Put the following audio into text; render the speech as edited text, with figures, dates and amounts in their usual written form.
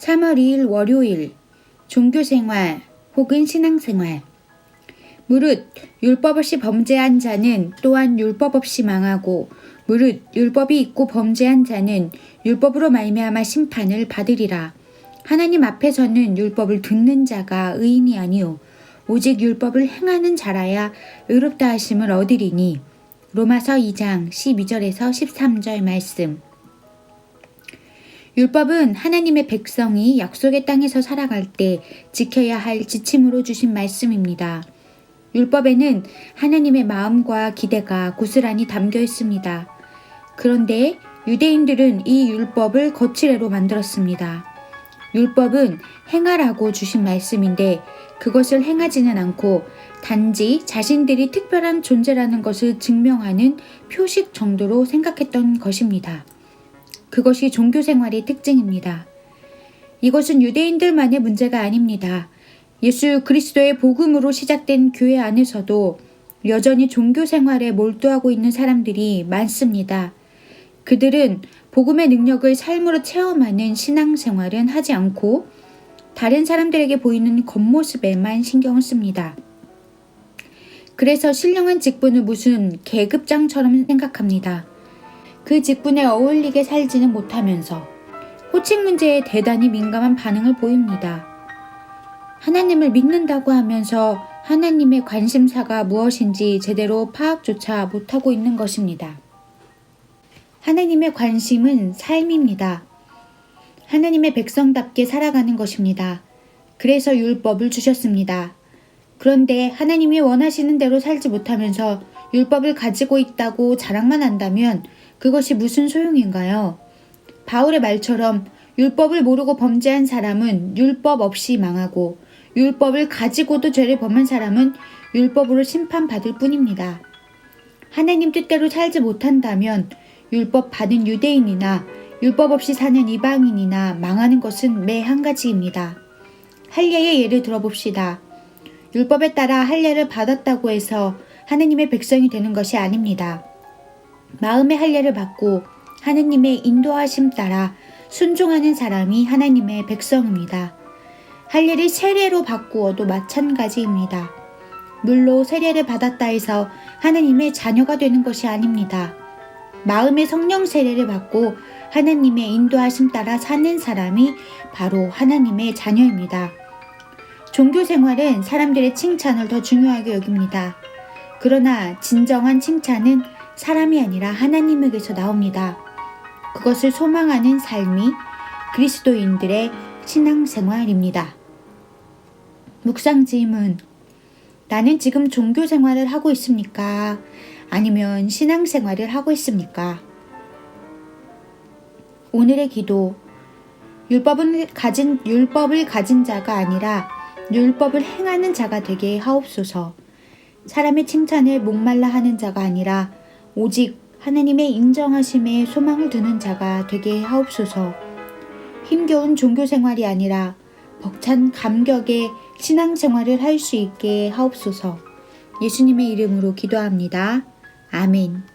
3월 2일 월요일 종교생활 혹은 신앙생활. 무릇 율법 없이 범죄한 자는 또한 율법 없이 망하고 무릇 율법이 있고 범죄한 자는 율법으로 말미암아 심판을 받으리라. 하나님 앞에서는 율법을 듣는 자가 의인이 아니요 오직 율법을 행하는 자라야 의롭다 하심을 얻으리니. 로마서 2장 12절에서 13절 말씀. 율법은 하나님의 백성이 약속의 땅에서 살아갈 때 지켜야 할 지침으로 주신 말씀입니다. 율법에는 하나님의 마음과 기대가 고스란히 담겨 있습니다. 그런데 유대인들은 이 율법을 거칠애로 만들었습니다. 율법은 행하라고 주신 말씀인데 그것을 행하지는 않고 단지 자신들이 특별한 존재라는 것을 증명하는 표식 정도로 생각했던 것입니다. 그것이 종교생활의 특징입니다. 이것은 유대인들만의 문제가 아닙니다. 예수 그리스도의 복음으로 시작된 교회 안에서도 여전히 종교생활에 몰두하고 있는 사람들이 많습니다. 그들은 복음의 능력을 삶으로 체험하는 신앙생활은 하지 않고 다른 사람들에게 보이는 겉모습에만 신경을 씁니다. 그래서 신령한 직분을 무슨 계급장처럼 생각합니다. 그 직분에 어울리게 살지는 못하면서 호칭 문제에 대단히 민감한 반응을 보입니다. 하나님을 믿는다고 하면서 하나님의 관심사가 무엇인지 제대로 파악조차 못하고 있는 것입니다. 하나님의 관심은 삶입니다. 하나님의 백성답게 살아가는 것입니다. 그래서 율법을 주셨습니다. 그런데 하나님이 원하시는 대로 살지 못하면서 율법을 가지고 있다고 자랑만 한다면 그것이 무슨 소용인가요? 바울의 말처럼 율법을 모르고 범죄한 사람은 율법 없이 망하고 율법을 가지고도 죄를 범한 사람은 율법으로 심판받을 뿐입니다. 하나님 뜻대로 살지 못한다면 율법 받은 유대인이나 율법 없이 사는 이방인이나 망하는 것은 매 한 가지입니다. 할례의 예를 들어봅시다. 율법에 따라 할례를 받았다고 해서 하나님의 백성이 되는 것이 아닙니다. 마음의 할례를 받고 하나님의 인도하심 따라 순종하는 사람이 하나님의 백성입니다. 할례를 세례로 바꾸어도 마찬가지입니다. 물로 세례를 받았다 해서 하나님의 자녀가 되는 것이 아닙니다. 마음의 성령 세례를 받고 하나님의 인도하심 따라 사는 사람이 바로 하나님의 자녀입니다. 종교 생활은 사람들의 칭찬을 더 중요하게 여깁니다. 그러나 진정한 칭찬은 사람이 아니라 하나님에게서 나옵니다. 그것을 소망하는 삶이 그리스도인들의 신앙생활입니다. 묵상 질문. 나는 지금 종교 생활을 하고 있습니까? 아니면 신앙생활을 하고 있습니까? 오늘의 기도. 율법을 가진 자가 아니라 율법을 행하는 자가 되게 하옵소서. 사람의 칭찬에 목말라 하는 자가 아니라 오직 하나님의 인정하심에 소망을 두는 자가 되게 하옵소서. 힘겨운 종교생활이 아니라 벅찬 감격의 신앙생활을 할 수 있게 하옵소서. 예수님의 이름으로 기도합니다. 아멘.